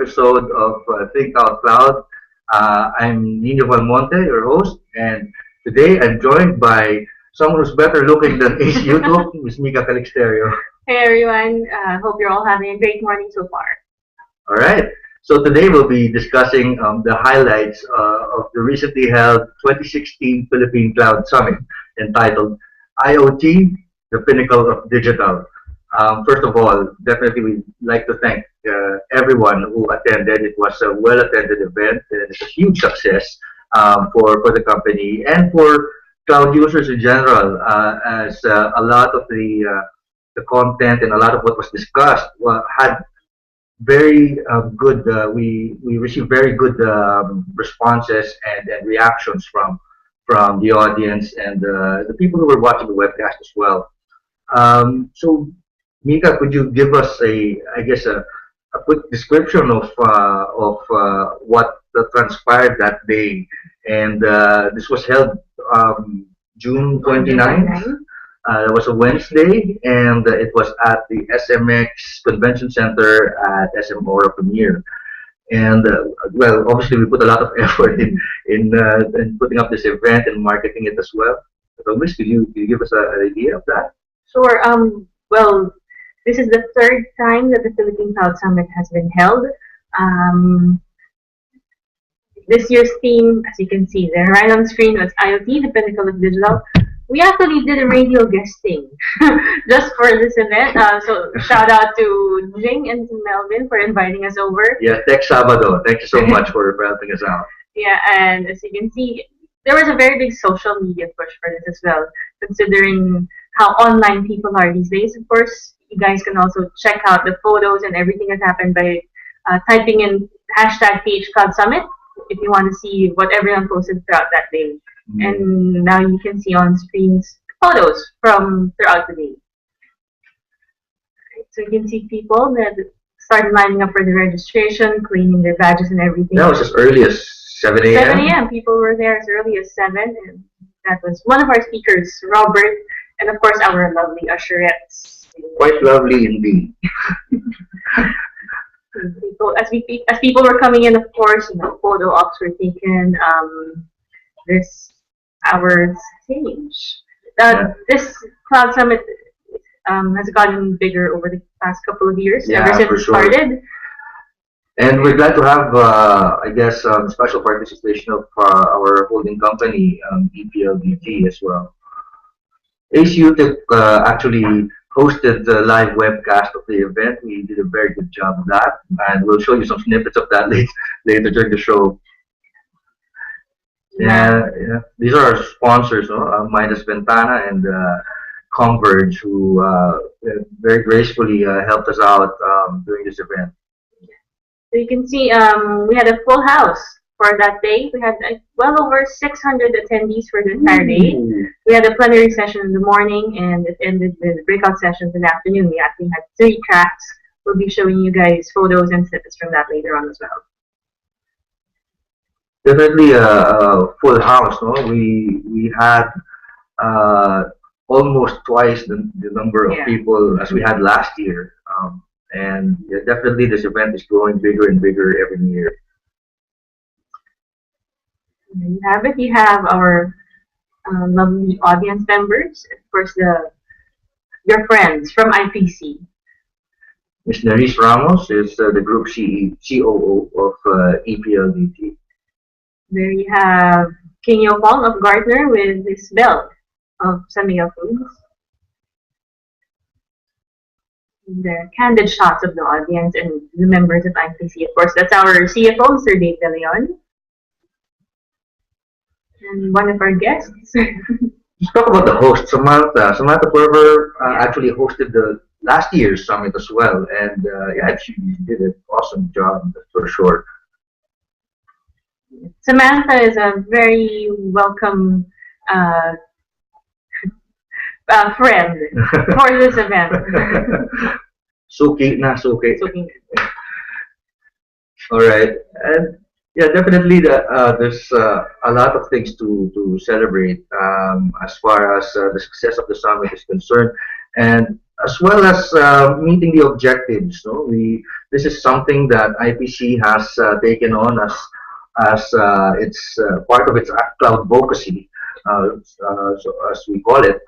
episode of ThinkOutCloud. I'm Niño Valmonte, your host, and today I'm joined by someone who's better looking than Ace YouTube, Miss Mika Calixterio. Hey everyone, hope you're all having a great morning so far. All right. So today we'll be discussing the highlights of the recently held 2016 Philippine Cloud Summit entitled IoT, the Pinnacle of Digital. First of all, definitely we'd like to thank everyone who attended. It was a well-attended event and it's a huge success for the company and for cloud users in general, as a lot of the content and a lot of what was discussed had very good. We received very good responses and reactions from the audience and the people who were watching the webcast as well. So, Mika, could you give us a quick description of what transpired that day? And this was held June 29th. It was a Wednesday, and it was at the SMX Convention Center at SM Aura Premier. And well, obviously, we put a lot of effort in putting up this event and marketing it as well. So, Miss, could you give us an idea of that? Sure. Well, this is the third time that the Philippine Cloud Summit has been held. This year's theme, as you can see there right on screen, was IoT, the Pinnacle of Digital. We actually did a radio guesting just for this event. So shout out to Jing and to Melvin for inviting us over. Yeah, Tech Sabado. Thank you so much for helping us out. Yeah, and as you can see, there was a very big social media push for this as well, considering how online people are these days. Of course, you guys can also check out the photos and everything that happened by typing in hashtag PH Cloud Summit if you want to see what everyone posted throughout that day. And now you can see on screens photos from throughout the day. So you can see people that started lining up for the registration, claiming their badges and everything. That was as early as 7 a.m. 7 a.m. People were there as early as 7, and that was one of our speakers, Robert, and of course our lovely usherettes. Quite lovely indeed. As people were coming in, of course, photo ops were taken. Our stage. This Cloud Summit has gotten bigger over the past couple of years, ever since it started. And we're glad to have, special participation of our holding company, EPLDT, as well. ACU actually hosted the live webcast of the event. We did a very good job of that, and we'll show you some snippets of that later during the show. Yeah. These are our sponsors, Midas Ventana and Converge, who very gracefully helped us out during this event. So you can see we had a full house for that day. We had well over 600 attendees for the entire day. We had a plenary session in the morning, and it ended with breakout sessions in the afternoon. We actually had 3 tracks. We'll be showing you guys photos and snippets from that later on as well. Definitely a full house. No, we had almost twice the number of people as we had last year, and definitely this event is growing bigger and bigger every year. There you have it. You have our lovely audience members, of course, your friends from IPC. Ms. Neris Ramos is the group COO of EPLDT. There you have King Yopong of Gartner with his belt of Samia Foods. The candid shots of the audience and the members of IPC. Of course, that's our CFO, Sir Dave De Leon. And one of our guests. Let's talk about the host, Samantha. Samantha Ferber actually hosted the last year's summit as well, and she did an awesome job for sure. Samantha is a very welcome friend for this event. Suki. All right, and definitely there's a lot of things to celebrate as far as the success of the summit is concerned, and as well as meeting the objectives. No? This is something that IPC has taken on as its part of its cloud advocacy, so as we call it.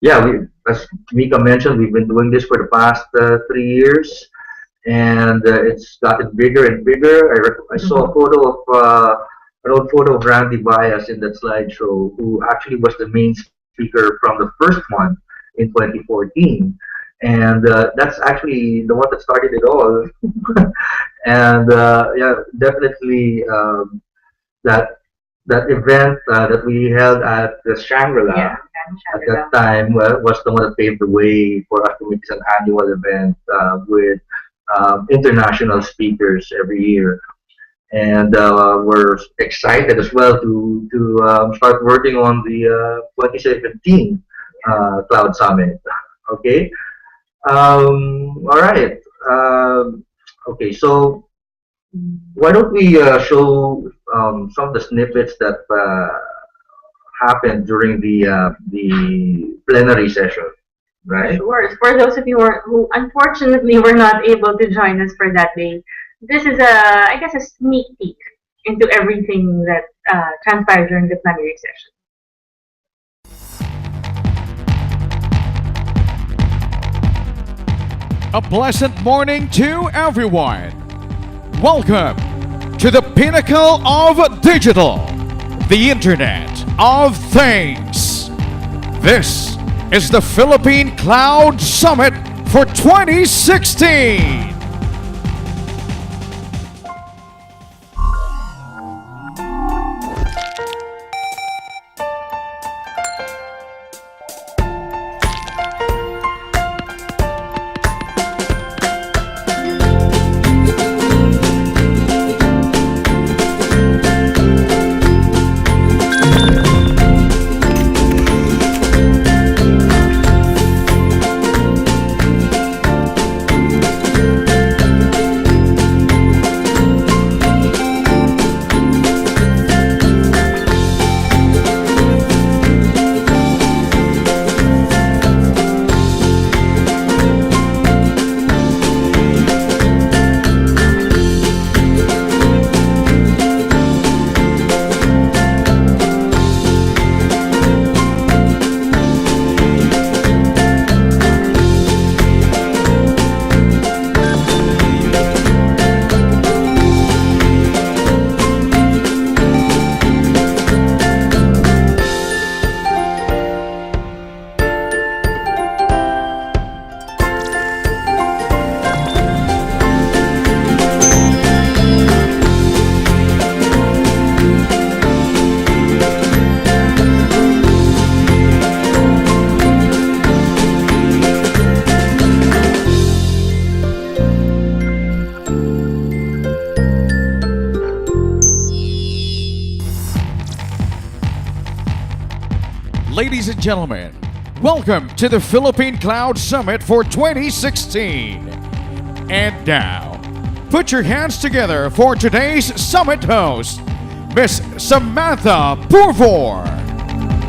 Yeah, as Mika mentioned, we've been doing this for the past 3 years, and it's gotten bigger and bigger. I saw a photo of an old photo of Randy Bias in that slideshow, who actually was the main speaker from the first one in 2014. And that's actually the one that started it all. And yeah, definitely that that event that we held at the Shangri-La Yeah, at that time was the one that paved the way for us to make this an annual event with international speakers every year. And we're excited as well to start working on the 2017 Cloud Summit. Okay. All right. Okay. So why don't we show some of the snippets that happened during the plenary session, right? Sure. For those of you who unfortunately were not able to join us for that day, this is I guess, a sneak peek into everything that transpired during the plenary session. A pleasant morning to everyone. Welcome to the pinnacle of digital, the Internet of Things. This is the Philippine Cloud Summit for 2016. Ladies and gentlemen, welcome to the Philippine Cloud Summit for 2016. And now, put your hands together for today's summit host, Miss Samantha Purvor.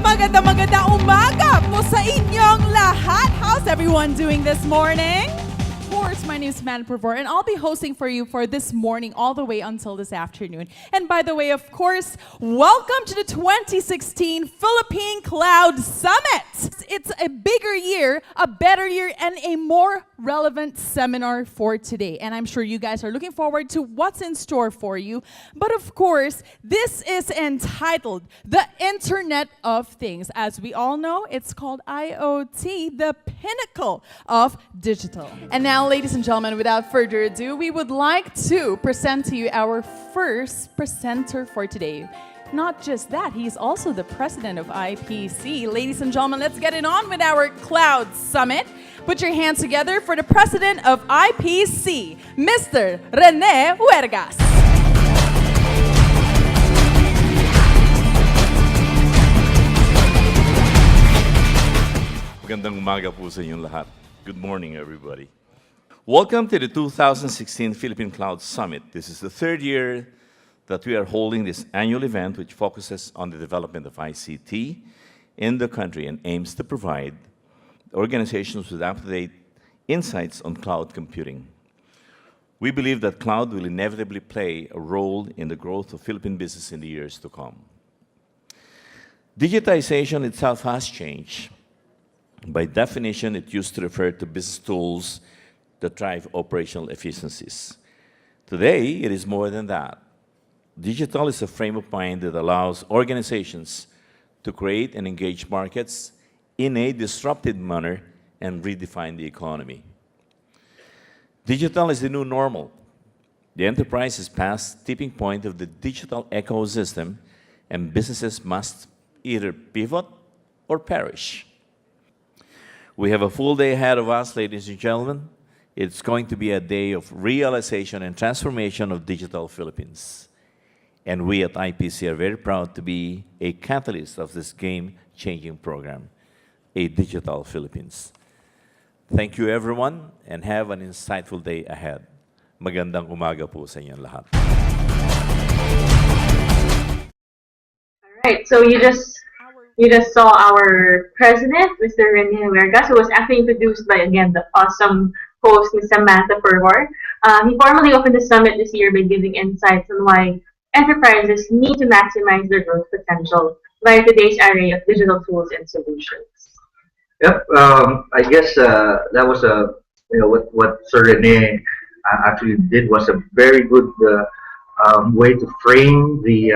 Maganda umaga po sa inyong lahat. How's everyone doing this morning? Of course, my name is Samantha Purvor, and I'll be hosting for you for this morning all the way until this afternoon. And by the way, of course, welcome to the 2016 Philippine Cloud Summit. It's a bigger year, a better year, and a more relevant seminar for today. And I'm sure you guys are looking forward to what's in store for you. But of course, this is entitled The Internet of Things. As we all know, it's called IoT, the pinnacle of digital. And now, ladies and gentlemen, without further ado, we would like to present to you our first presenter for today. Not just that, he's also the president of IPC. Ladies and gentlemen, let's get it on with our Cloud Summit. Put your hands together for the president of IPC, Mr. Rene Huergas. Magandang umaga po sa inyong lahat. Good morning, everybody. Welcome to the 2016 Philippine Cloud Summit. This is the third year that we are holding this annual event, which focuses on the development of ICT in the country and aims to provide organizations with up-to-date insights on cloud computing. We believe that cloud will inevitably play a role in the growth of Philippine business in the years to come. Digitization itself has changed. By definition, it used to refer to business tools that drive operational efficiencies. Today, it is more than that. Digital is a frame of mind that allows organizations to create and engage markets in a disruptive manner and redefine the economy. Digital is the new normal. The enterprise is past the tipping point of the digital ecosystem, and businesses must either pivot or perish. We have a full day ahead of us, ladies and gentlemen. It's going to be a day of realization and transformation of digital Philippines. And we at IPC are very proud to be a catalyst of this game-changing program, a digital Philippines. Thank you everyone and have an insightful day ahead. Magandang umaga po sa inyong lahat. Alright, so you just saw our president, Mr. Niño, who was actually introduced by, again, the awesome host, Ms. Samantha Pervor. He formally opened the summit this year by giving insights on why enterprises need to maximize their growth potential via today's array of digital tools and solutions. Yep. I guess that was what Sir Rene actually did was a very good way to frame the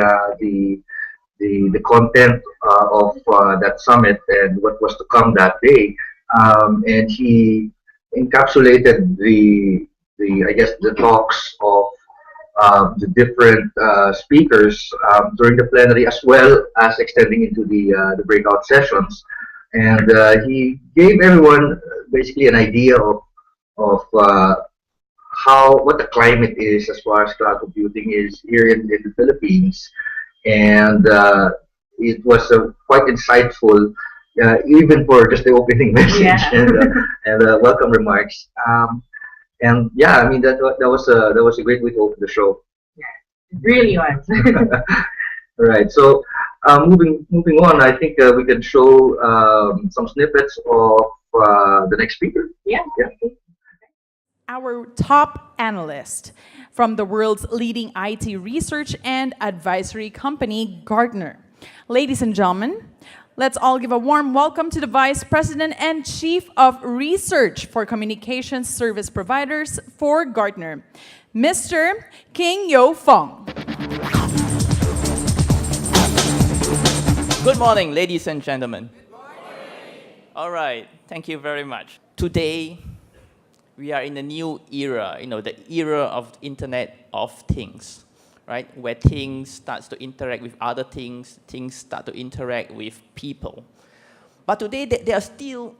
content of that summit and what was to come that day. And he encapsulated the talks of the different speakers during the plenary, as well as extending into the breakout sessions. And he gave everyone basically an idea of what the climate is as far as cloud computing is here in the Philippines. And it was quite insightful, even for just the opening message and welcome remarks. And yeah, I mean that was a great way to open the show. Yeah, it really was. All right, so moving on, I think we can show some snippets of the next speaker. Yeah. Our top analyst from the world's leading IT research and advisory company, Gartner. Ladies and gentlemen, let's all give a warm welcome to the Vice President and Chief of Research for Communications Service Providers for Gartner, Mr. King Yo Fong. Good morning, ladies and gentlemen. Good morning. All right, thank you very much. Today, we are in a new era, the era of Internet of Things, right? Where things start to interact with other things, things start to interact with people. But today, there are still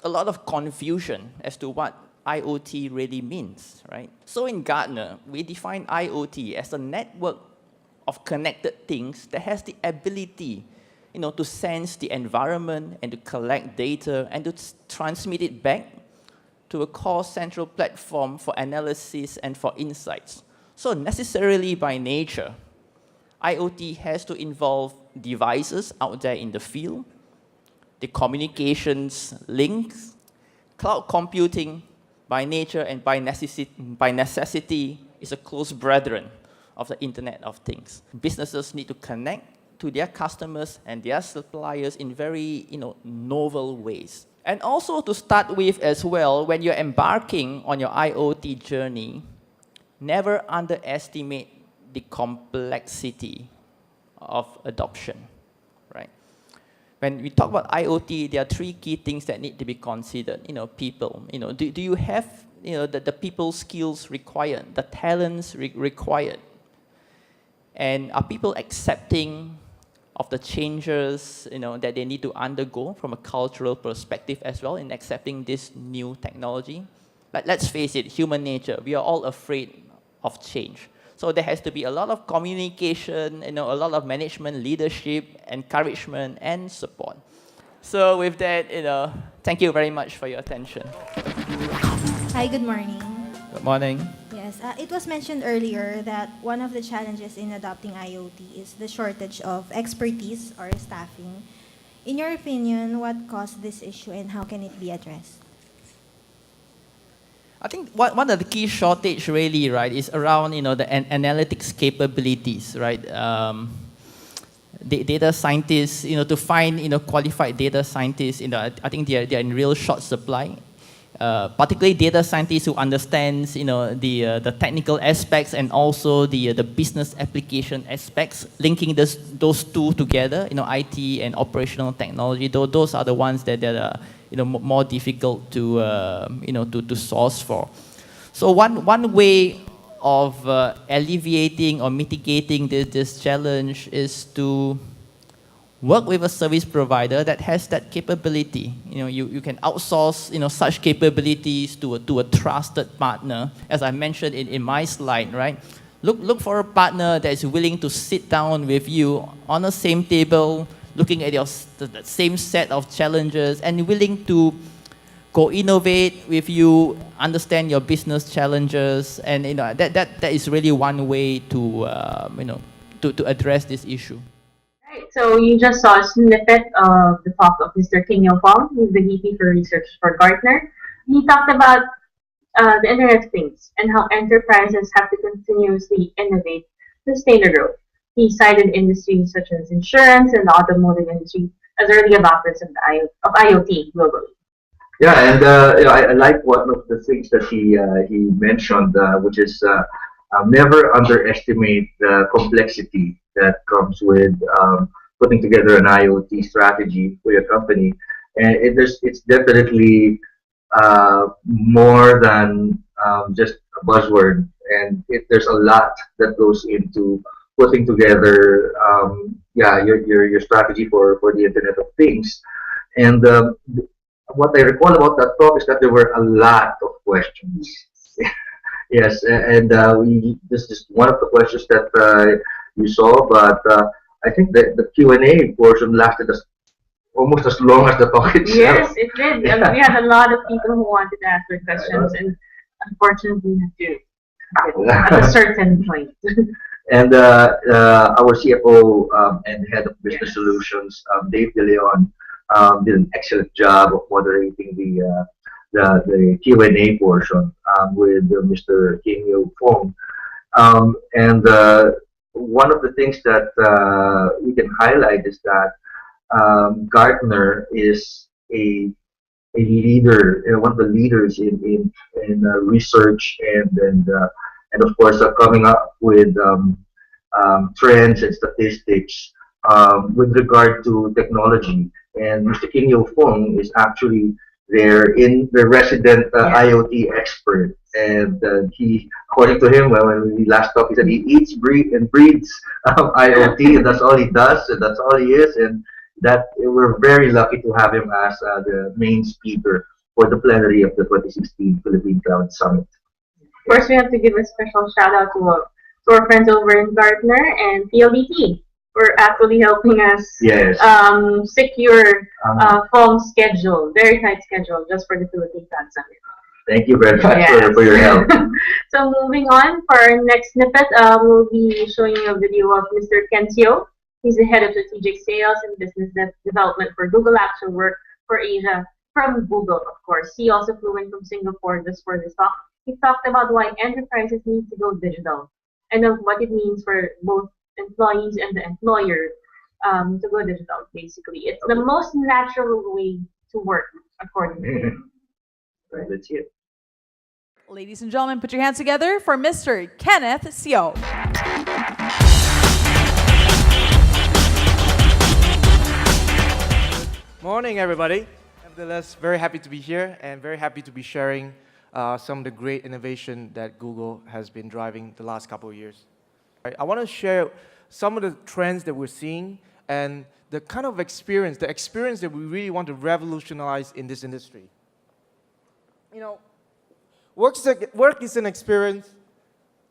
a lot of confusion as to what IoT really means, right? So in Gartner, we define IoT as a network of connected things that has the ability to sense the environment and to collect data and to transmit it back to a core central platform for analysis and for insights. So necessarily by nature, IoT has to involve devices out there in the field, the communications links, cloud computing by nature and by necessity is a close brethren of the Internet of Things. Businesses need to connect to their customers and their suppliers in very novel ways. And also to start with as well, when you're embarking on your IoT journey, never underestimate the complexity of adoption, right? When we talk about IoT, there are three key things that need to be considered. People. Do you have the people skills required, the talents required, and are people accepting of the changes that they need to undergo from a cultural perspective as well in accepting this new technology? But let's face it, human nature, we are all afraid of change. So there has to be a lot of communication, a lot of management, leadership, encouragement, and support. So with that, thank you very much for your attention. Hi, good morning. Good morning. Yes, it was mentioned earlier that one of the challenges in adopting IoT is the shortage of expertise or staffing. In your opinion, what caused this issue and how can it be addressed? I think one of the key shortage really, right, is around the analytics capabilities, right? Data scientists, to find qualified data scientists, I think they're in real short supply. Particularly data scientists who understands the technical aspects and also the business application aspects, linking those two together, IT and operational technology. Those are the ones that are more difficult to to source for. So one way of alleviating or mitigating this challenge is to work with a service provider that has that capability. You can outsource such capabilities to a trusted partner. As I mentioned in my slide, right? Look for a partner that is willing to sit down with you on the same table, looking at the same set of challenges, and willing to co-innovate with you, understand your business challenges, and that is really one way to to address this issue. Right, so you just saw a snippet of the talk of Mr. Niño. He's the VP for Research for Gartner. He talked about the Internet of Things and how enterprises have to continuously innovate to sustain their growth. He cited industries such as insurance and the automotive industry as early adopters of IoT globally. Yeah, and I like one of the things that he mentioned, which is never underestimate the complexity that comes with putting together an IoT strategy for your company, and it's definitely more than just a buzzword, and there's a lot that goes into putting together your strategy for the Internet of Things, and what I recall about that talk is that there were a lot of questions. Yes, and this is one of the questions that you saw, but I think that the Q&A portion lasted almost as long as the talk itself. Yes, it did. Yeah. We had a lot of people who wanted to ask their questions, and unfortunately, we had to at a certain point. And our CFO and head of business solutions, Dave De Leon, did an excellent job of moderating the Q&A portion with Mr. Kim Yo Fong. And one of the things that we can highlight is that Gartner is a leader, one of the leaders in research and of course coming up with trends and statistics with regard to technology. And Mr. Kim Yo Fong is actually the resident IoT expert. And he, according to him, when we last talked, he said he eats, breathes, and breathes IoT, and that's all he does, and that's all he is. And that we're very lucky to have him as the main speaker for the plenary of the 2016 Philippine Cloud Summit. Of course, we have to give a special shout out to our friends over in Gartner and PLDT for actually helping us secure phone schedule, very tight schedule, just for the Philippine Cloud Summit. Thank you very much for your help. So moving on, for our next snippet, we'll be showing you a video of Mr. Seo. He's the head of strategic sales and business development for Google Apps Work for Asia from Google, of course. He also flew in from Singapore just for this talk. He talked about why enterprises need to go digital and of what it means for both employees and the employer to go digital, basically. It's the most natural way to work, according to him. Right, let's see it. Ladies and gentlemen, put your hands together for Mr. Seo. Morning, everybody. Nevertheless, very happy to be here and very happy to be sharing some of the great innovation that Google has been driving the last couple of years. I want to share some of the trends that we're seeing and the kind of experience, that we really want to revolutionize in this industry. You know, work is an experience,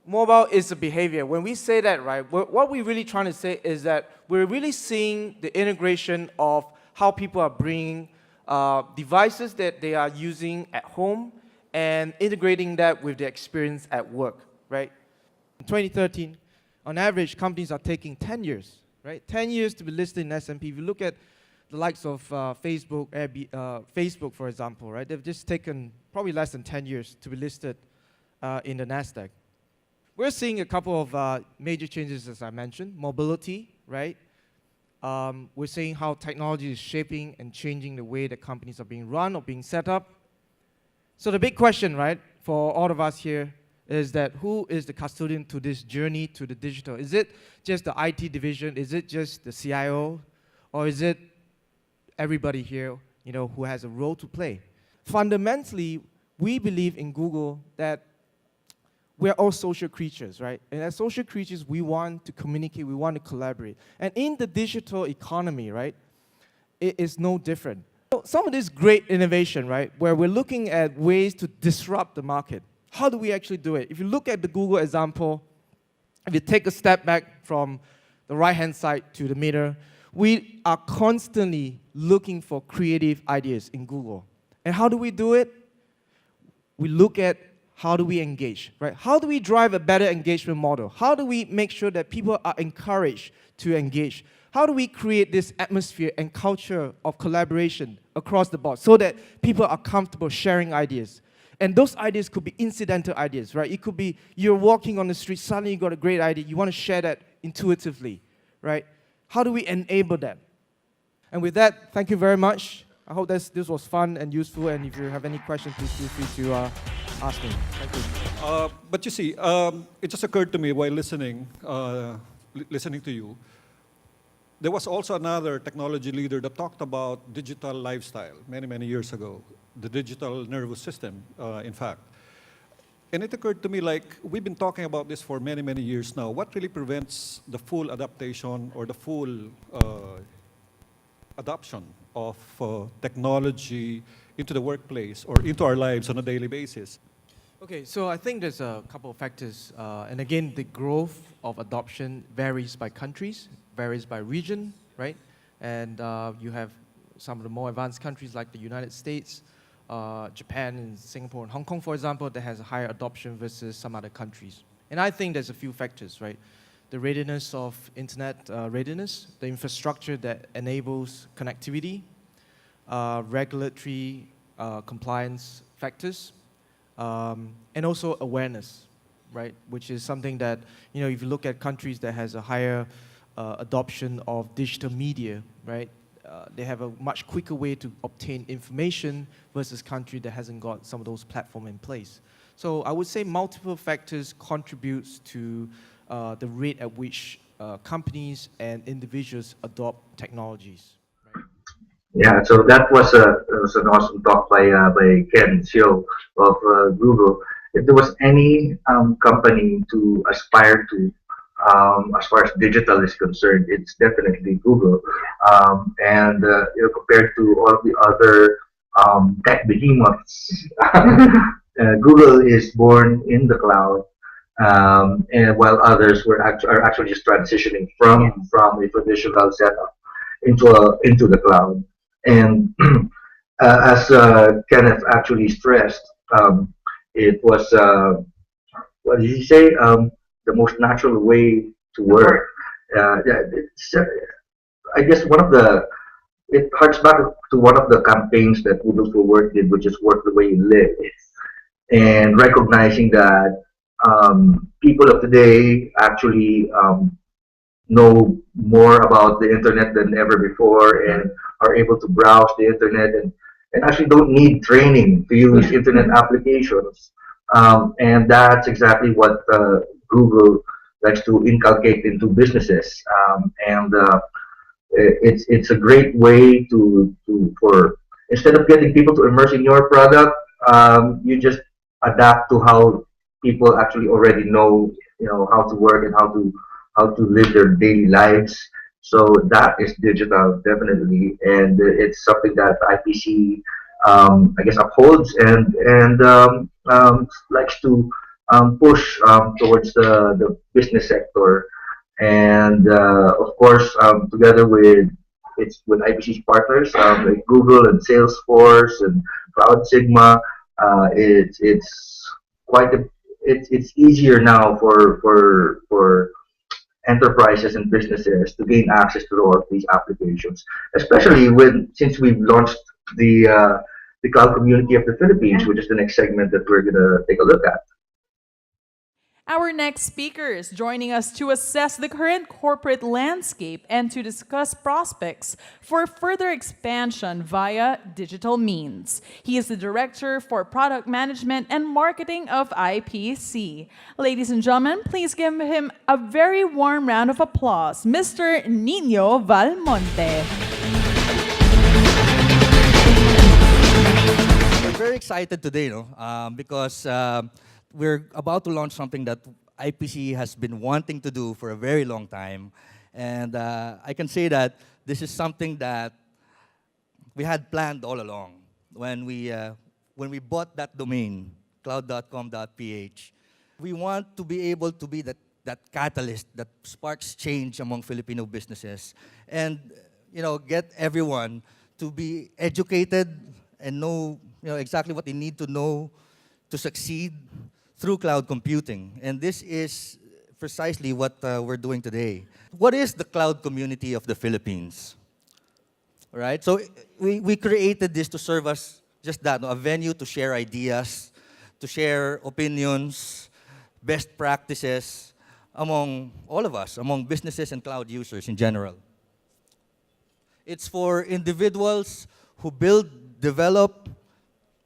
mobile is a behavior. When we say that, right, what we're really trying to say is that we're really seeing the integration of how people are bringing devices that they are using at home and integrating that with the experience at work, right? In 2013, on average, companies are taking 10 years, right? 10 years to be listed in S&P. If you look at the likes of Facebook, for example, right? They've just taken probably less than 10 years to be listed in the NASDAQ. We're seeing a couple of major changes, as I mentioned. Mobility, right? We're seeing how technology is shaping and changing the way that companies are being run or being set up. So the big question, right, for all of us here is that who is the custodian to this journey to the digital? Is it just the IT division? Is it just the CIO? Or is it everybody here, who has a role to play? Fundamentally, we believe in Google that we're all social creatures, right? And as social creatures, we want to communicate, we want to collaborate. And in the digital economy, right, it is no different. So some of this great innovation, right, where we're looking at ways to disrupt the market. How do we actually do it? If you look at the Google example, if you take a step back from the right-hand side to the middle, we are constantly looking for creative ideas in Google. And how do we do it? We look at how do we engage, right? How do we drive a better engagement model? How do we make sure that people are encouraged to engage? How do we create this atmosphere and culture of collaboration across the board so that people are comfortable sharing ideas? And those ideas could be incidental ideas, right? It could be you're walking on the street, suddenly you got a great idea, you want to share that intuitively, right? How do we enable that? And with that, thank you very much. I hope this was fun and useful, and if you have any questions, please feel free to ask me. Thank you. But you see, it just occurred to me while listening to you, there was also another technology leader that talked about digital lifestyle many, many years ago, the digital nervous system, in fact. And it occurred to me, like, we've been talking about this for many, many years now. What really prevents the full adaptation or the full adoption of technology into the workplace or into our lives on a daily basis? Okay, so I think there's a couple of factors. And again, the growth of adoption varies by countries, varies by region, right? And you have some of the more advanced countries like the United States, Japan and Singapore and Hong Kong, for example, that has a higher adoption versus some other countries. And I think there's a few factors, right? The readiness of internet readiness, the infrastructure that enables connectivity, regulatory compliance factors, and also awareness, right? Which is something that, if you look at countries that has a higher adoption of digital media, right? They have a much quicker way to obtain information versus country that hasn't got some of those platforms in place. So I would say multiple factors contributes to the rate at which companies and individuals adopt technologies. Right? Yeah, so that was an awesome talk by Ken Seo of Google. If there was any company to aspire to, as far as digital is concerned, it's definitely Google. And compared to all of the other tech behemoths, Google is born in the cloud, and while others are actually just transitioning from a traditional setup into the cloud. And as Kenneth actually stressed, it was what did he say? The most natural way to work. I guess it harks back to one of the campaigns that Google for Work did, which is work the way you live, and recognizing that people of today actually know more about the internet than ever before and are able to browse the internet and actually don't need training to use internet applications. And that's exactly what Google likes to inculcate into businesses. And it's a great way for instead of getting people to immerse in your product, you just adapt to how people actually already know how to work and how to live their daily lives. So that is digital, definitely, and it's something that IPC, I guess, upholds and likes to push towards the business sector, and of course, together with IPC's partners like Google and Salesforce and Cloud Sigma, it's easier now for enterprises and businesses to gain access to all of these applications, especially since we've launched the cloud community of the Philippines, which is the next segment that we're gonna take a look at. Our next speakers joining us to assess the current corporate landscape and to discuss prospects for further expansion via digital means. He is the Director for Product Management and Marketing of IPC. Ladies and gentlemen, please give him a very warm round of applause, Mr. Niño Valmonte. We're very excited today, because we're about to launch something that IPC has been wanting to do for a very long time. And I can say that this is something that we had planned all along. When we bought that domain, cloud.com.ph, we want to be able to be that catalyst that sparks change among Filipino businesses and get everyone to be educated and know exactly what they need to know to succeed through cloud computing. And this is precisely what we're doing today. What is the cloud community of the Philippines? All right, so we created this to serve us just that, a venue to share ideas, to share opinions, best practices among all of us, among businesses and cloud users in general. It's for individuals who build, develop,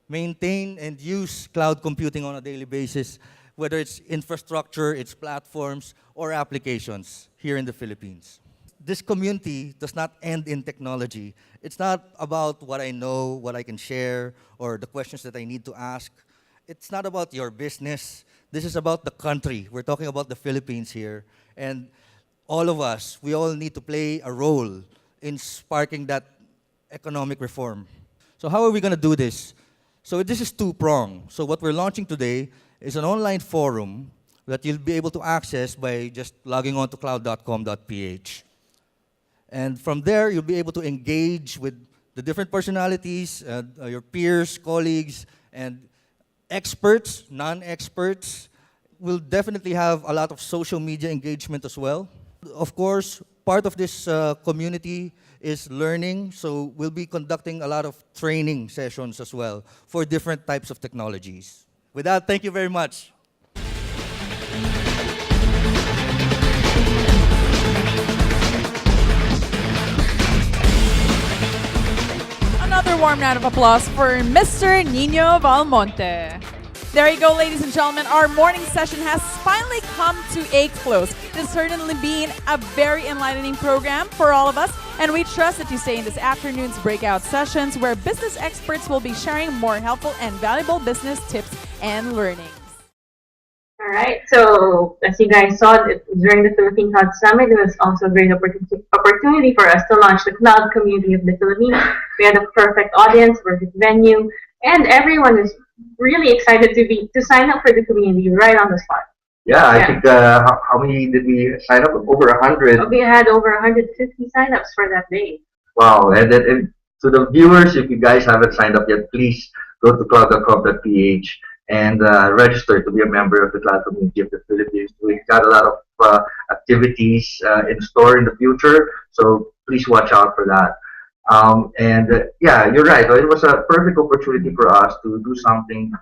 maintain, and use cloud computing on a daily basis, whether it's infrastructure, it's platforms, or applications here in the Philippines. This community does not end in technology. It's not about what I know, what I can share, or the questions that I need to ask. It's not about your business. This is about the country. We're talking about the Philippines here. And all of us, we all need to play a role in sparking that economic reform. So how are we going to do this? So this is two-pronged. So what we're launching today is an online forum that you'll be able to access by just logging on to cloud.com.ph. And from there, you'll be able to engage with the different personalities, your peers, colleagues, and experts, non-experts. We'll definitely have a lot of social media engagement as well. Of course, part of this community is learning, so we'll be conducting a lot of training sessions as well for different types of technologies. With that, thank you very much. Another warm round of applause for Mr. Niño Valmonte. There you go, ladies and gentlemen. Our morning session has finally come to a close. It has certainly been a very enlightening program for all of us, and we trust that you stay in this afternoon's breakout sessions where business experts will be sharing more helpful and valuable business tips and learnings. All right, so as you guys saw during the Philippine Cloud Summit, it was also a great opportunity for us to launch the cloud community of the Philippines. We had a perfect audience, perfect venue, and everyone is really excited to sign up for the community right on the spot. Yeah, I think how many did we sign up? Over 100. We had over 150 signups for that day. Wow, and to the viewers, if you guys haven't signed up yet, please go to cloud.com.ph and register to be a member of the cloud community of the Philippines. We've got a lot of activities in store in the future, so please watch out for that. Yeah, you're right. It was a perfect opportunity for us to do something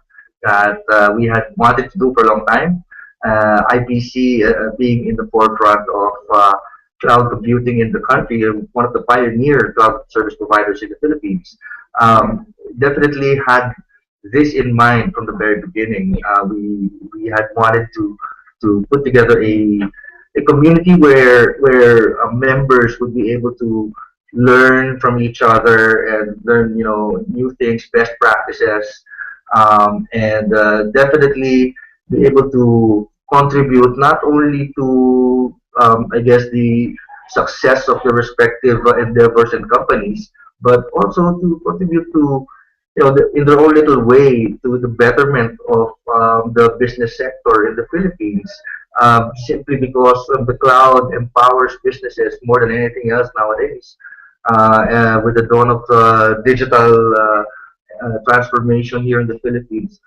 that we had wanted to do for a long time. IPC being in the forefront of cloud computing in the country, one of the pioneer cloud service providers in the Philippines, definitely had this in mind from the very beginning. We had wanted to put together a community where members would be able to learn from each other and learn new things, best practices, and definitely be able to contribute not only to I guess the success of the respective endeavors and companies, but also to contribute to in their own little way to the betterment of the business sector in the Philippines. Simply because the cloud empowers businesses more than anything else nowadays. With the dawn of digital transformation here in the Philippines,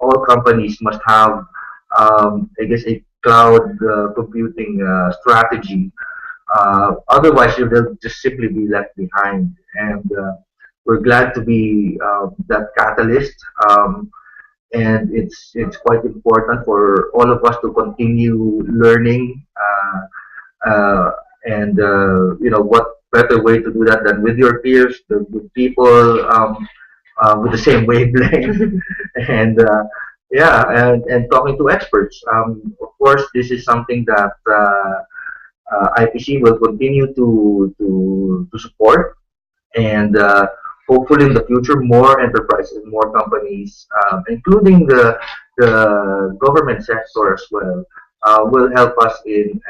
all companies must have, I guess, a cloud computing strategy. Otherwise, they'll just simply be left behind. And we're glad to be that catalyst. And it's quite important for all of us to continue learning. And what better way to do that than with your peers, with people with the same wavelength, and and talking to experts. Of course, this is something that IPC will continue to support, and hopefully in the future, more enterprises, more companies, including the government sector as well, will help us in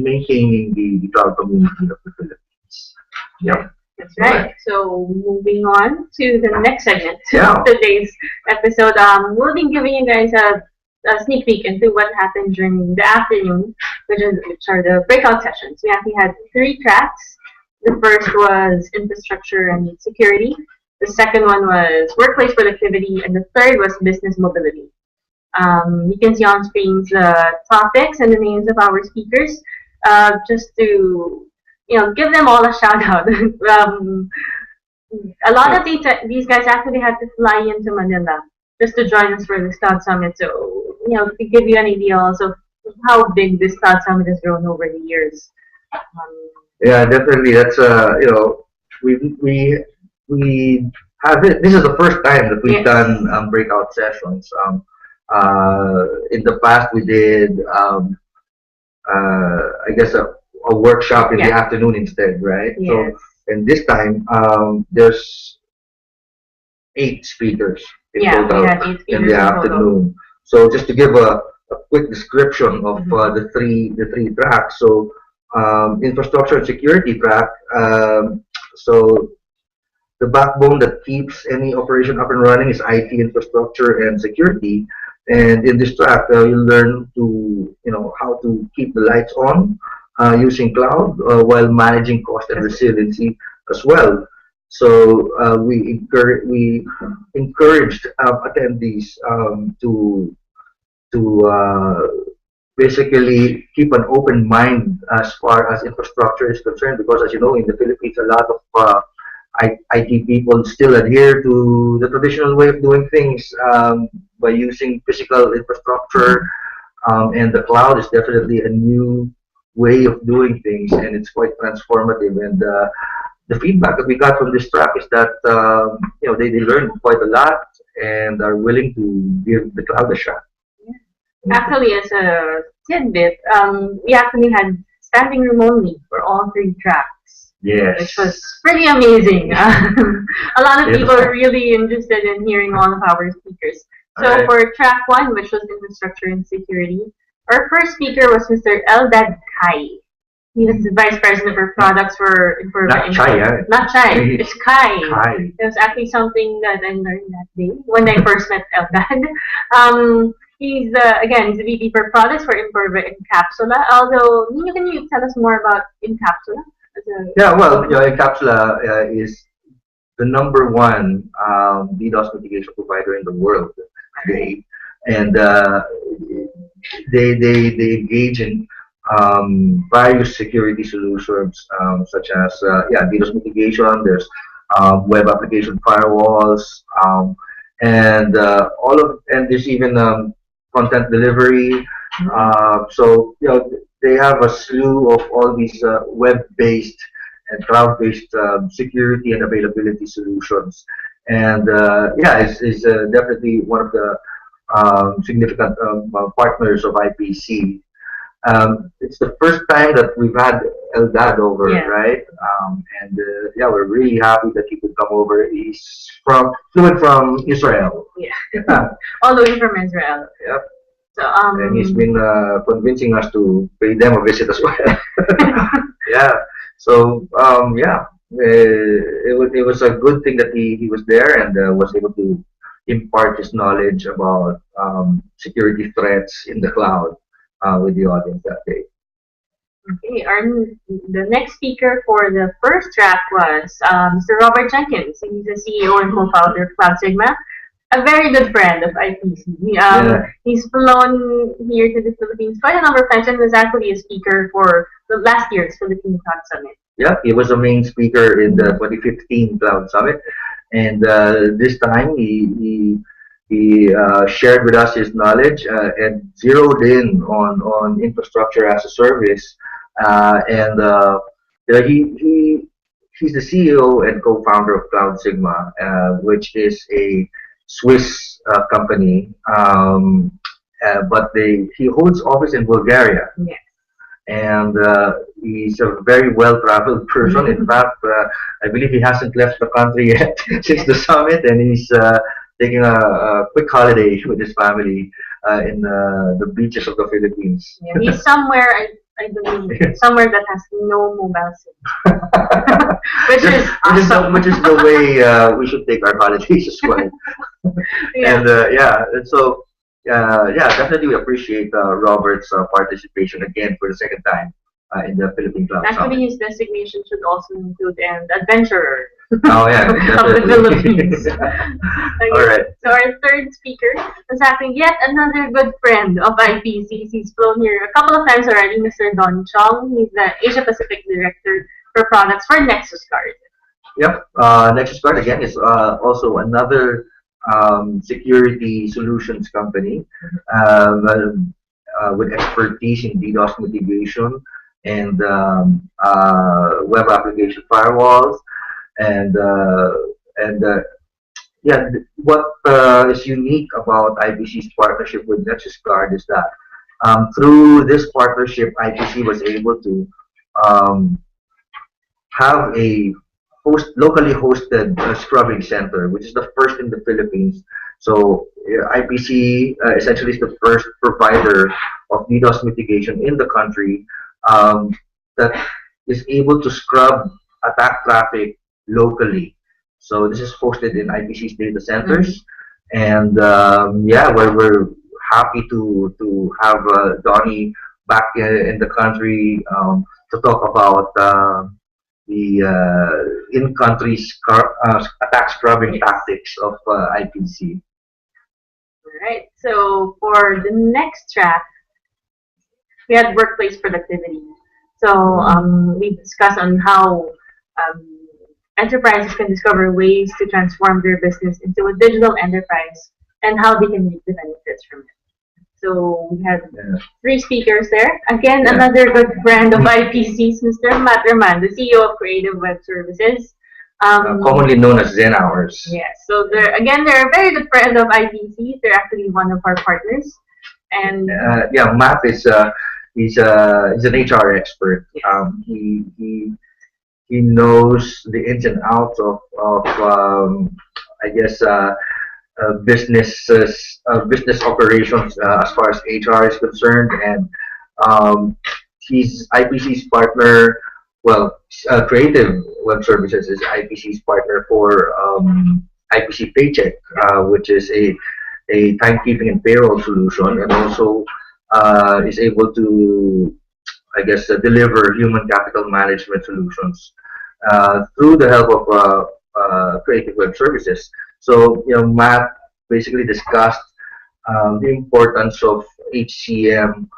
maintaining the cloud community of the Philippines. Yeah. That's right. So moving on to the next segment Yeah. of today's episode, we'll be giving you guys a sneak peek into what happened during the afternoon, which are the breakout sessions. We actually had 3 tracks. The first was infrastructure and security. The second one was workplace productivity, and the third was business mobility. You can see on screens the topics and the names of our speakers. Just to give them all a shout out. A lot of these guys actually had to fly into Manila just to join us for this Cloud Summit. So to give you an idea also of how big this Cloud Summit has grown over the years. Yeah, definitely. That's we have it. This is the first time that we've done breakout sessions. In the past, we did I guess a workshop in the afternoon instead, right? Yes. So, and this time there's 8 speakers in total we had 8 speakers in the afternoon. So just to give a quick description of the three tracks. So infrastructure and security track. So the backbone that keeps any operation up and running is IT infrastructure and security. And in this track, you'll learn to how to keep the lights on using cloud while managing cost and resiliency as well. So we encouraged attendees to basically keep an open mind as far as infrastructure is concerned, because as you know, in the Philippines, a lot of IT people still adhere to the traditional way of doing things by using physical infrastructure, and the cloud is definitely a new way of doing things, and it's quite transformative. And the feedback that we got from this track is that they learned quite a lot and are willing to give the cloud a shot. Actually, as a tidbit, we actually had standing room only for all 3 tracks. Yes. Which was pretty amazing. A lot of people are really interested in hearing all of our speakers. So for track 1, which was infrastructure and security, our first speaker was Mr. Eldad Kai. He was the Vice President for Products for Not Chai, Not Chai, it's Kai. Kai. It was actually something that I learned that day when I first met Eldad. He's he's the VP for Products for Imperva Encapsula. Although, Niño, can you tell us more about Encapsula? Yeah, well, Encapsula is the #1 DDoS mitigation provider in the world today, and they engage in various security solutions such as DDoS mitigation. There's web application firewalls, and there's even content delivery. So they have a slew of all these web-based and cloud-based security and availability solutions. And it's definitely one of the significant partners of IPC. It's the first time that we've had Eldad over, right? We're really happy that he could come over. He's fluent from Israel. All the way from Israel. Yep. So, and he's been convincing us to pay them a visit as well. So it was a good thing that he was there and was able to impart his knowledge about security threats in the cloud with the audience that day. Okay, the next speaker for the first track was Mr. Robert Jenkins. He's the CEO and co-founder of Cloud Sigma. a very good friend of IPC. He's flown here to the Philippines quite a number of times and was actually a speaker for the last year's Philippine Cloud Summit. Yeah, he was a main speaker in the 2015 Cloud Summit, and this time he shared with us his knowledge and zeroed in on infrastructure as a service, and he's the CEO and co-founder of Cloud Sigma, which is a Swiss company, but he holds office in Bulgaria. Yes. And he's a very well-traveled person. In fact, I believe he hasn't left the country yet since the summit, and he's taking a quick holiday with his family in the beaches of the Philippines. Yeah, he's somewhere, I believe, somewhere that has no mobile signal. Which is the way we should take our holidays as well. Yeah. And so definitely we appreciate Robert's participation again for the second time in the Philippine Cloud Summit. Actually, his designation should also include an adventurer. Oh yeah, of the Philippines. All right. So our third speaker is actually yet another good friend of IPC's. He's flown here a couple of times already, Mr. Don Chong. He's the Asia Pacific Director for Products for Nexus Card. Yep. Nexus Card again is also another security solutions company with expertise in DDoS mitigation and web application firewalls, and what is unique about IPC's partnership with Nexus Card is that through this partnership, IPC was able to have a locally hosted scrubbing center, which is the first in the Philippines. So IPC essentially is the first provider of DDoS mitigation in the country that is able to scrub attack traffic locally. So this is hosted in IPC's data centers, and we're happy to have Donnie back in the country to talk about the in-country attack scrubbing tactics of IPC. Alright, so for the next track, we had workplace productivity. So we discussed on how enterprises can discover ways to transform their business into a digital enterprise and how they can reap the benefits from it. So we had three speakers there. Again, another good friend of IPC's, Mr. Matt Herman, the CEO of Creative Web Services. Commonly known as Zen Hours. Yes. So they're a very good friend of IPC. They're actually one of our partners. And Matt is he's an HR expert. He knows the ins and outs of business operations as far as HR is concerned, and he's IPC's partner. Well, Creative Web Services is IPC's partner for IPC Paycheck, which is a timekeeping and payroll solution, and also is able to, deliver human capital management solutions through the help of Creative Web Services. So, Matt basically discussed the importance of HCM,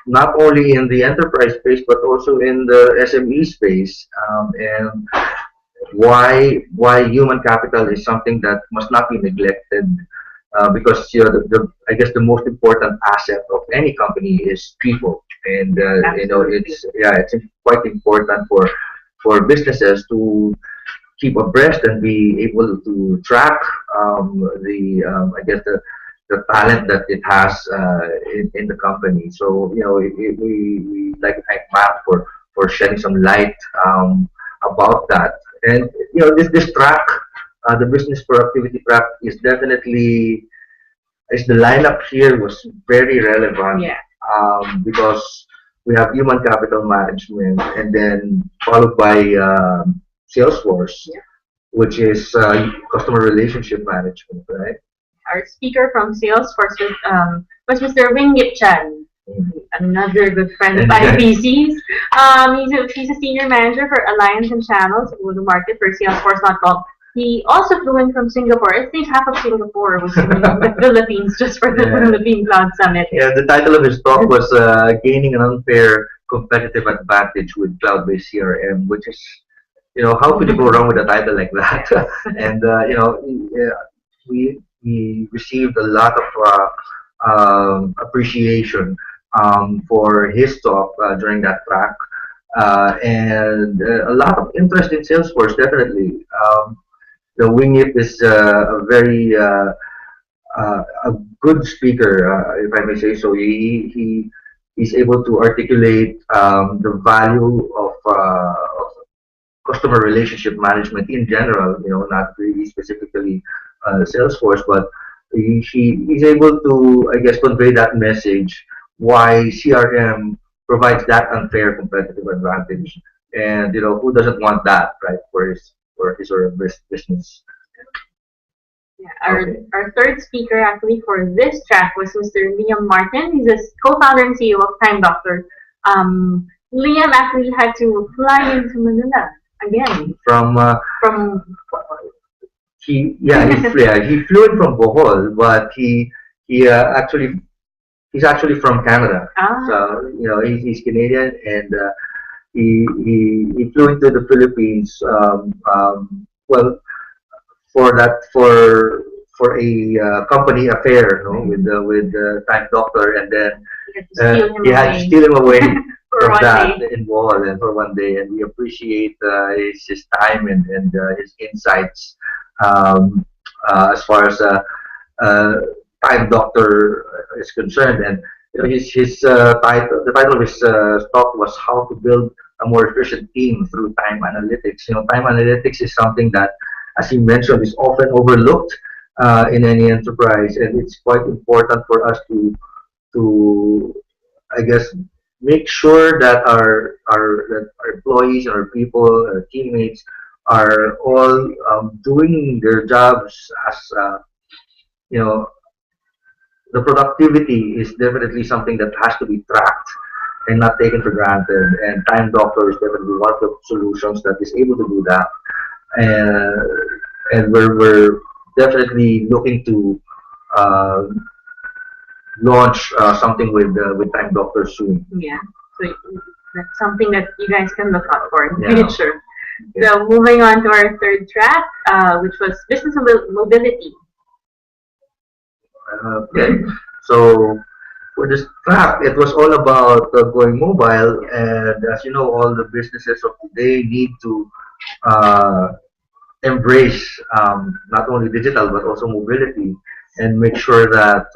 not only in the enterprise space, but also in the SME space, and why human capital is something that must not be neglected, because the most important asset of any company is people, and it's quite important for businesses to keep abreast and be able to track the talent that it has in the company. So we like to thank Matt for shedding some light about that. And this track, the business productivity track, is definitely, the lineup here was very relevant. Yeah. Because we have human capital management, and then followed by Salesforce, which is customer relationship management, right? Our speaker from Salesforce was Mr. Wingit Chan, another good friend of IPC's. He's a senior manager for Alliance and Channels, go to market for Salesforce.com. He also flew in from Singapore. I think half of Singapore was in the Philippines just for the Philippine Cloud Summit. Yeah, the title of his talk was Gaining an Unfair Competitive Advantage with Cloud-Based CRM, which is, how could you go wrong with a title like that? And, we received a lot of appreciation for his talk during that track. And a lot of interest in Salesforce, definitely. The Wingip is a very a good speaker, if I may say so. He's able to articulate the value of customer relationship management in general. Not really specifically Salesforce, but he's able to, I guess, convey that message why CRM provides that unfair competitive advantage, and who doesn't want that, right, for his or her business. Yeah, our third speaker actually for this track was Mr. Liam Martin. He's a co-founder and CEO of Time Doctor. Liam actually had to fly into Manila again from he flew in from Bohol, but he's actually from Canada. So he's Canadian, and he flew into the Philippines. Well, for a company affair, with Time Doctor, and then he had to steal him away from that in Bohol and for one day. And we appreciate his time and his insights as far as Time Doctor is concerned. And the title of his talk was How to Build a More Efficient Team Through Time Analytics. Time analytics is something that, as you mentioned, is often overlooked in any enterprise, and it's quite important for us to I guess, make sure that our employees, our people, our teammates are all doing their jobs as the productivity is definitely something that has to be tracked and not taken for granted. And Time Doctor is definitely one of the solutions that is able to do that. And we're definitely looking to launch something with Time Doctor soon. Yeah, so that's something that you guys can look out for in the Yeah. future. So moving on to our third track, which was business mobility. Okay, so for this track, it was all about going mobile, and as you know, all the businesses of today need to embrace not only digital but also mobility, and make sure that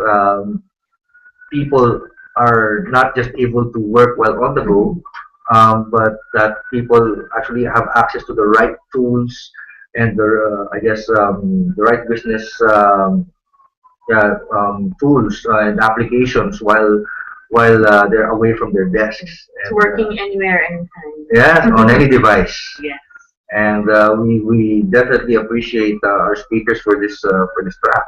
people are not just able to work while on the go, but that people actually have access to the right tools and the right business tools and applications while they're away from their desks. It's working anywhere, anytime. Yeah, on any device. Yes. And we definitely appreciate our speakers for this track.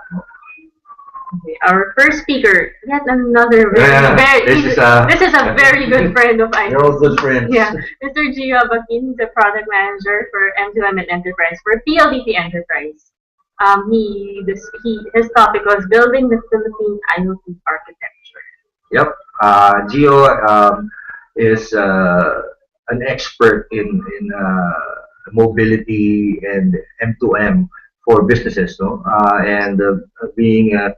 Okay, our first speaker, yet another this is a very good friend of mine. They're all good friends. Yeah, Mr. Gio Abaquin, the product manager for M2M and Enterprise for PLDT Enterprise. His topic was building the Philippine IoT architecture. Yep, Gio is an expert in mobility and M2M for businesses, and being a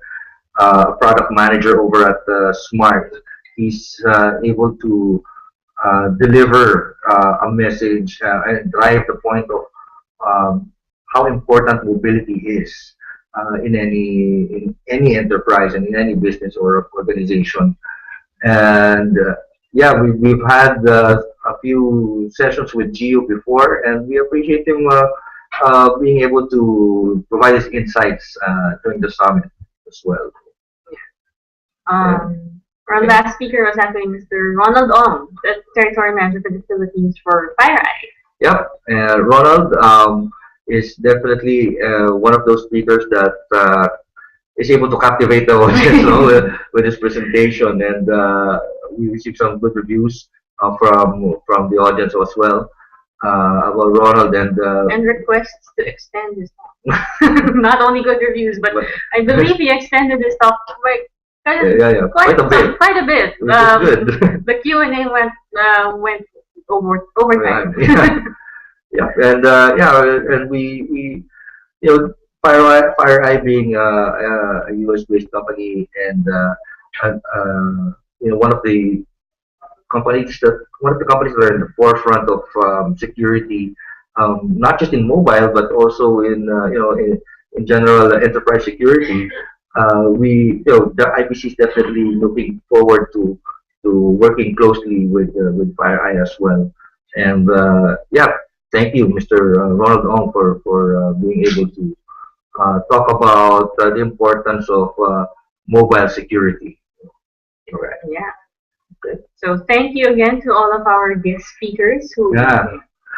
product manager over at Smart, he's able to deliver a message and drive the point of how important mobility is in any enterprise and in any business or organization. And we've had a few sessions with Gio before, and we appreciate him being able to provide his insights during the summit as well. Our last speaker was actually Mr. Ronald Ong, the territory manager for the Philippines for FireEye. Yep, Ronald is definitely one of those speakers that is able to captivate the audience with his presentation, and we received some good reviews from the audience as well. about Ronald and requests to extend his talk. Not only good reviews, but I believe he extended his talk yeah, quite a bit. Quite a bit. Which is good. The Q&A went over time. Yeah, and we FireEye being a US based company and one of the companies that are in the forefront of security, not just in mobile but also in general enterprise security. The IPC is definitely looking forward to working closely with FireEye as well. And thank you, Mr. Ronald Ong, for being able to talk about the importance of mobile security. Correct. Yeah. So thank you again to all of our guest speakers who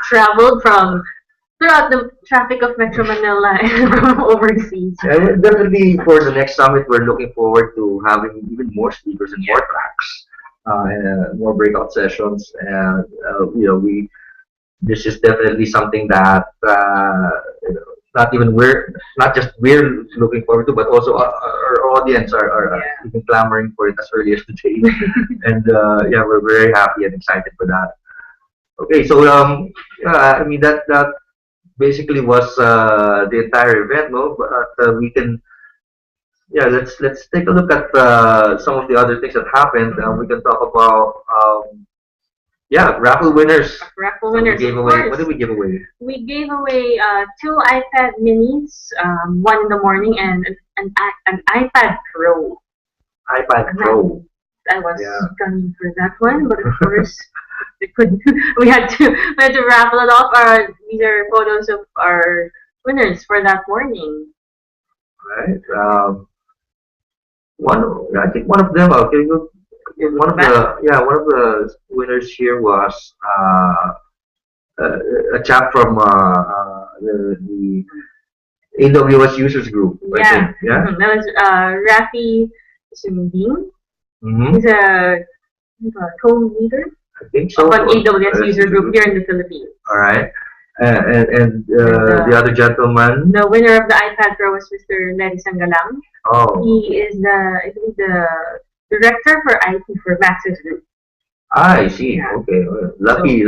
traveled throughout the traffic of Metro Manila and from overseas. And definitely for the next summit, we're looking forward to having even more speakers and more tracks, and more breakout sessions. And this is definitely something that not just we're looking forward to, but also our audience are even clamoring for it as early as today. And we're very happy and excited for that. Okay, so I mean that basically was the entire event, no? But we can let's take a look at some of the other things that happened. We can talk about raffle winners. Raffle winners. What did we give away? We gave away 2 iPad minis, one in the morning, and an iPad Pro. iPad Pro. I was gunning for that one, but of course we had to raffle it off. These are photos of our winners for that morning. Right. I think one of them. Okay, one of the winners here was a chap from the AWS users group. I think. Yeah. Mm-hmm. That was Rafi Sunding. Mm-hmm. He's a co-leader I think so. of an AWS user group here in the Philippines. All right. And the other gentleman. The winner of the iPad Pro was Mr. Larry Sangalang. Oh. He is the director for IT for Maxis Group. I see. Okay. Lucky.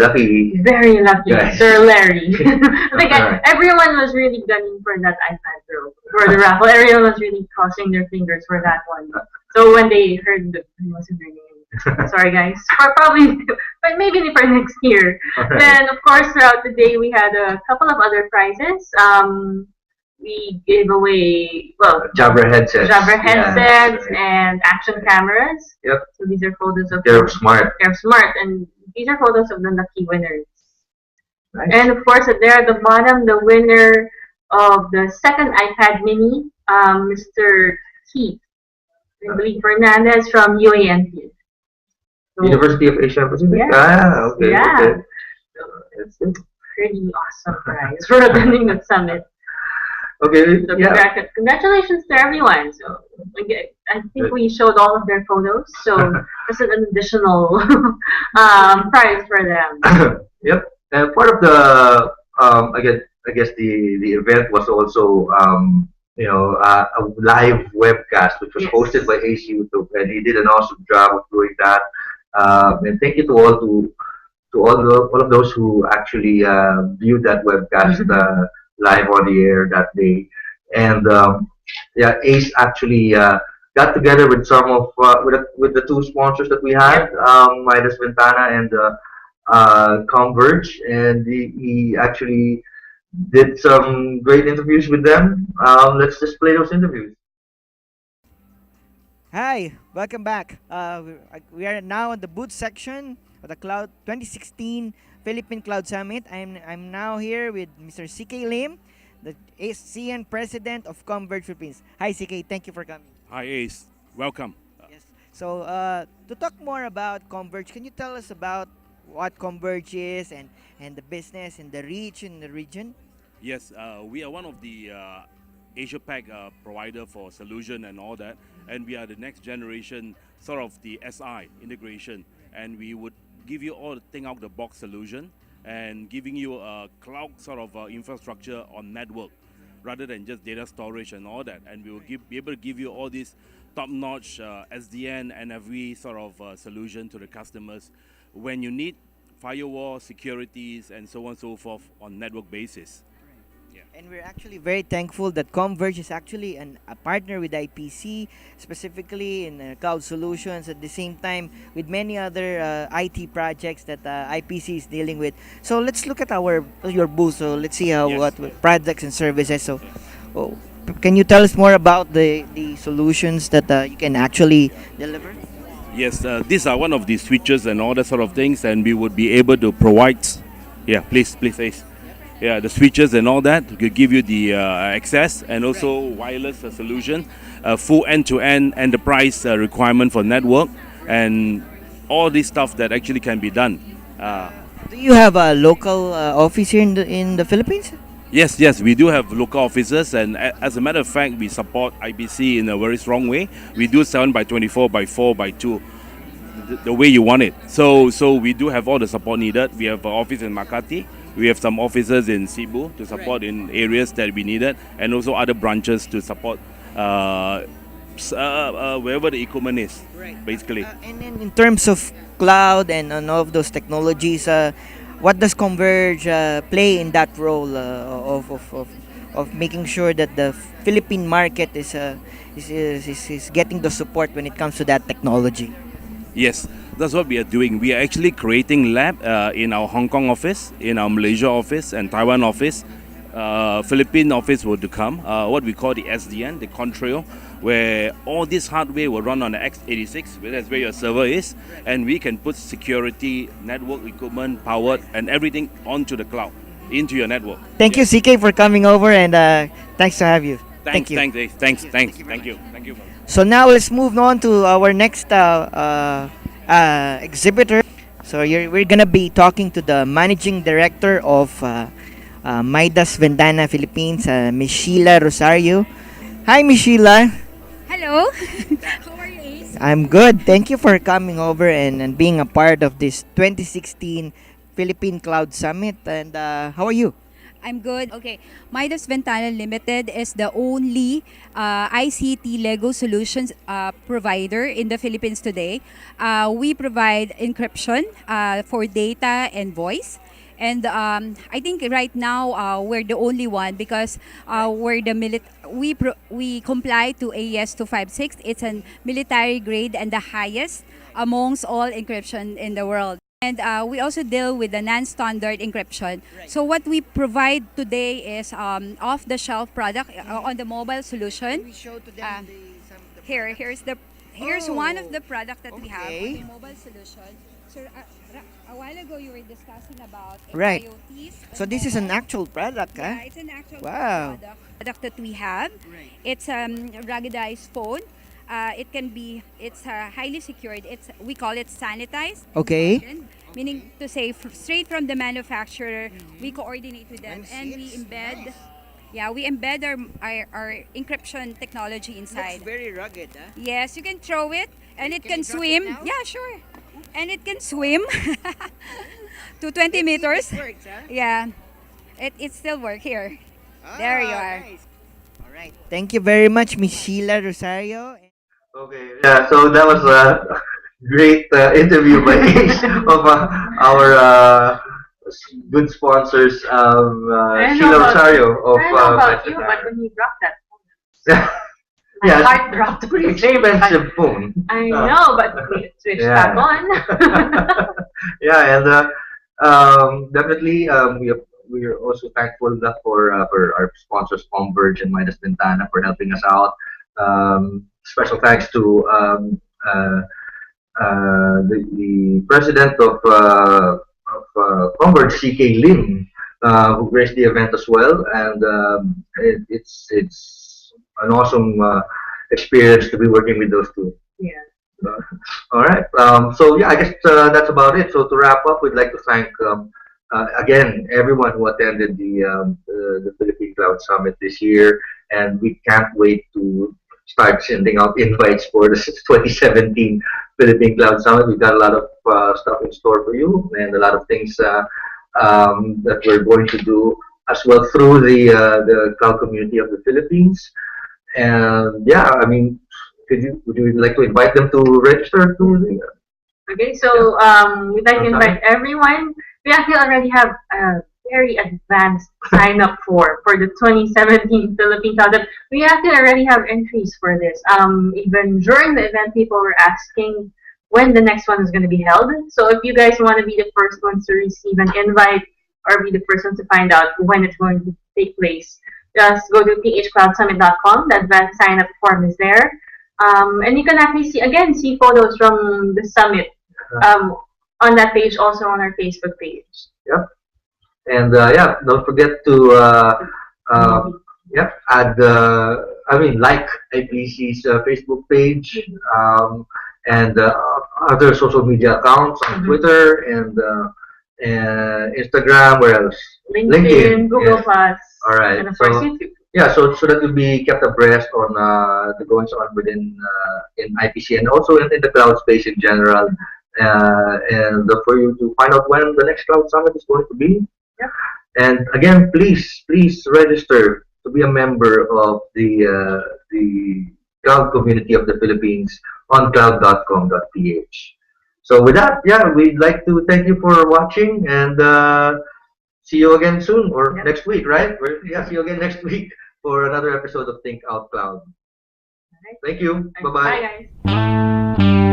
Very lucky, Guys. Sir Larry. I think everyone was really gunning for that iPad Pro for the raffle. Everyone was really crossing their fingers for that one. So when they heard the wasn't their name, sorry guys, probably, but maybe for next year. Right. Then of course throughout the day we had a couple of other prizes. We gave away Jabra headsets. And action cameras. Yep. So these are photos of They're smart. They're smart, and these are photos of the lucky winners. Nice. And of course, there at the bottom, the winner of the second iPad Mini, Mr. Keith, I believe Fernandez from UANP. So, University of Asia Pacific. Yes. Okay. Yeah. Okay. So it's a pretty awesome prize for attending the summit. Okay. So congratulations to everyone. So I think we showed all of their photos. So it's an additional prize for them. Yep. And part of the I guess the event was also a live webcast which was hosted by Ace YouTube, and he did an awesome job of doing that. And thank you to all of those who actually viewed that webcast live on the air that day. And Ace actually got together with some of with the 2 sponsors that we had, Midas Ventana and Converge, and he actually did some great interviews with them. Let's just play those interviews. Hi, welcome back. We are now in the booth section of the Cloud 2016 Philippine Cloud Summit. I'm now here with Mr. CK Lim, the ASEAN President of Converge Philippines. Hi CK, thank you for coming. Hi Ace, welcome. Yes. So to talk more about Converge, can you tell us about what Converge is and the business and the reach in the region? Yes, we are one of the Asia Pac provider for solution and all that, and we are the next generation sort of the SI integration, and we would give you all the thing out the box solution, and giving you a cloud sort of infrastructure on network rather than just data storage and all that. And we will be able to give you all these top-notch SDN and every sort of solution to the customers when you need firewall, securities, and so on and so forth on network basis. And we're actually very thankful that Converge is actually a partner with IPC, specifically in cloud solutions, at the same time with many other IT projects that IPC is dealing with. So let's look at your booth. So let's see how what products and services. So can you tell us more about the solutions that you can actually deliver? Yes, these are one of the switches and all that sort of things, and we would be able to provide. Yeah, please, Ace. Yeah, the switches and all that could give you the access, and also wireless solution, full end-to-end enterprise requirement for network, and all this stuff that actually can be done. Do you have a local office here in the Philippines? Yes, we do have local offices, and as a matter of fact, we support IBC in a very strong way. We do 7x24 by 4 by 2, the way you want it. So we do have all the support needed. We have an office in Makati. We have some offices in Cebu to support in areas that we needed, and also other branches to support wherever the equipment is, basically. And then in terms of cloud and all of those technologies, what does Converge play in that role of making sure that the Philippine market is getting the support when it comes to that technology? Yes, that's what we are doing. We are actually creating lab in our Hong Kong office, in our Malaysia office, and Taiwan office. Philippine office will to come. What we call the SDN, the Contrail, where all this hardware will run on the x86, that's where your server is, and we can put security, network equipment, power, and everything onto the cloud, into your network. Thank you, CK, for coming over, and thanks to have you. Thank you. Thank you. So now let's move on to our next exhibitor. So we're gonna be talking to the managing director of Midas Ventana Philippines, Ms. Sheila Rosario. Hi, Ms. Sheila. Hello. How are you, Ace? I'm good. Thank you for coming over and being a part of this 2016 Philippine Cloud Summit. And how are you? I'm good. Okay, Midas Ventana Limited is the only ICT Lego solutions provider in the Philippines today. We provide encryption for data and voice. And I think right now we're the only one because we're the we comply to AES 256. It's a military grade and the highest amongst all encryption in the world. And we also deal with the non-standard encryption. Right. So what we provide today is off-the-shelf product on the mobile solution. We show to them here's one of the product that we have on the mobile solution. So a while ago you were discussing about IoTs. So this is an actual product, yeah, it's an actual product that we have. Right. It's a ruggedized phone. It's highly secured. We call it sanitized. Okay. Meaning to say straight from the manufacturer, we coordinate with them and we embed. Yeah, we embed our encryption technology inside. Looks very rugged, huh? Yes, you can throw it and it can swim. Yeah, sure. And it can swim to 20 meters. It works, huh? Yeah, it still works here. There you are. Nice. All right. Thank you very much, Ms. Sheila Rosario. Okay, yeah, so that was a great interview by Ace of our good sponsors, Sheila Rosario of. I don't know about you, but when you dropped that phone, my heart dropped. Pretty expensive phone. I know, but we switched back on. Yeah, and definitely we are also thankful for our sponsors Converge and Midas Ventana for helping us out. Special thanks to the president of Converge, CK Lim, who graced the event as well, and it's an awesome experience to be working with those two. Yeah. All right. So yeah, I guess that's about it. So to wrap up, we'd like to thank again everyone who attended the Philippine Cloud Summit this year, and we can't wait to start sending out invites for the 2017 Philippine Cloud Summit. We've got a lot of stuff in store for you and a lot of things that we're going to do as well through the cloud community of the Philippines. And yeah, I mean, would you like to invite them to register to the? Okay, so we'd like to invite everyone. We actually already have a very advanced sign up for the 2017 Philippine Cloud Summit. We actually already have entries for this. Even during the event, people were asking when the next one is going to be held. So if you guys want to be the first ones to receive an invite or be the first one to find out when it's going to take place, just go to thcloudsummit.com. The advanced sign up form is there. And you can actually see photos from the summit on that page, also on our Facebook page. Yep. And yeah, don't forget to add like IPC's Facebook page and other social media accounts on Twitter and Instagram. Where else? LinkedIn, Google Plus. All right. And of course YouTube. Yeah, so that you'll be kept abreast on the goings on within in IPC and also in the cloud space in general, and for you to find out when the next cloud summit is going to be. Yeah. And again, please register to be a member of the cloud community of the Philippines on cloud.com.ph. So with that, yeah, we'd like to thank you for watching and see you again soon or next week, right? See you again next week for another episode of Think Out Cloud. Thank you. Bye-bye. Bye, guys.